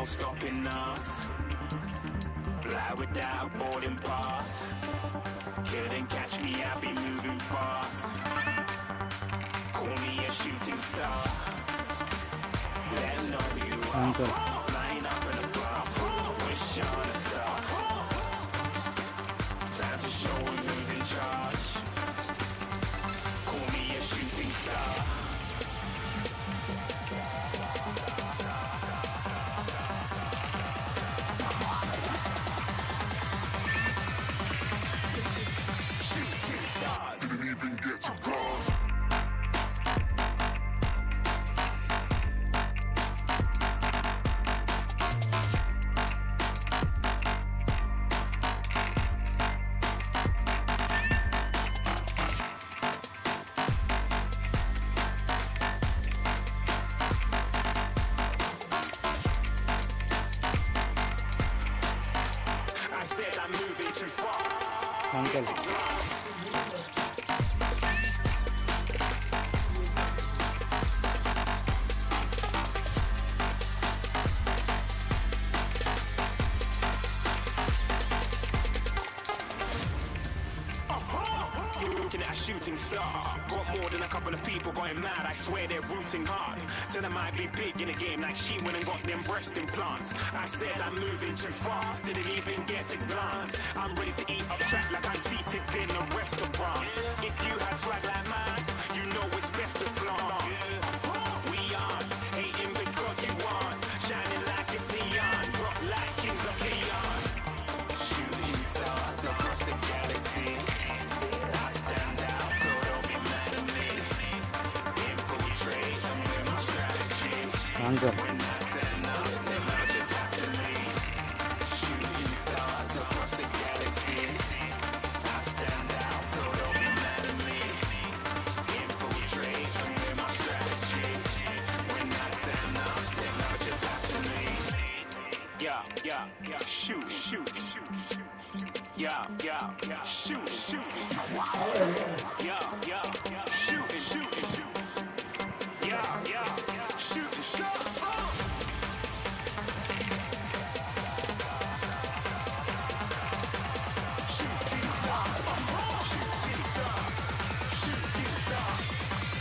no stopping us. Fly without boarding pass. Couldn't catch me, I'll be moving fast. Call me a shooting star. Let 'em know you are. Flying up in a bar. Wish on a star. Time to show 'em who's in charge. Call me a shooting star. Uncle. Looking at a shooting star. Got more than a couple of people going mad. I swear they're rooting hard. Tell them I'd be big in the game like she went and got them breast implants. I said I'm moving too fast, didn't even get to glance. I'm ready to eat up track like I'm seated in a restaurant. If you had swag like mine, you know it's best to flaunt. We aren't hating because you aren't shining like it's neon, rock like kings of Leon. Shooting stars across the galaxy. I stand out, so don't be mad at me. Infiltrate, I'm with my strategy. Uncle. When I turn up, then I just have to leave. Shooting stars across the galaxy. I stand out, so don't be mad at me. Infiltrate, I'm with my strategy. When I turn up, then I just have to leave. Yeah, shoot. Yeah, shoot. Yeah, shoot. Yeah, shooting shots.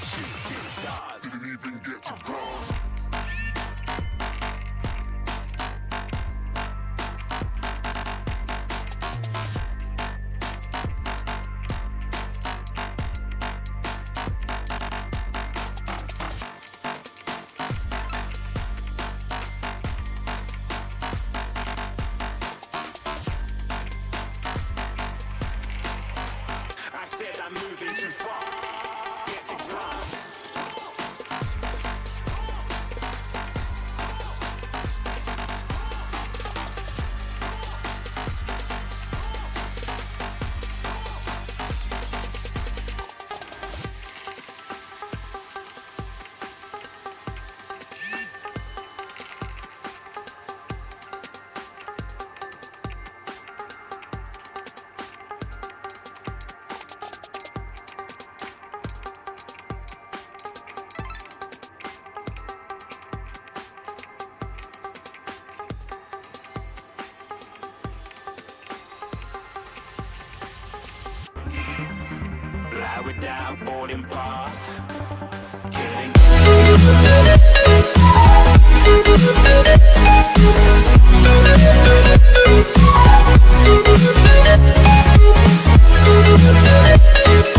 Shooting stars. Didn't even get to cross. I said I'm moving too far. Get to glass. Fly without boarding pass.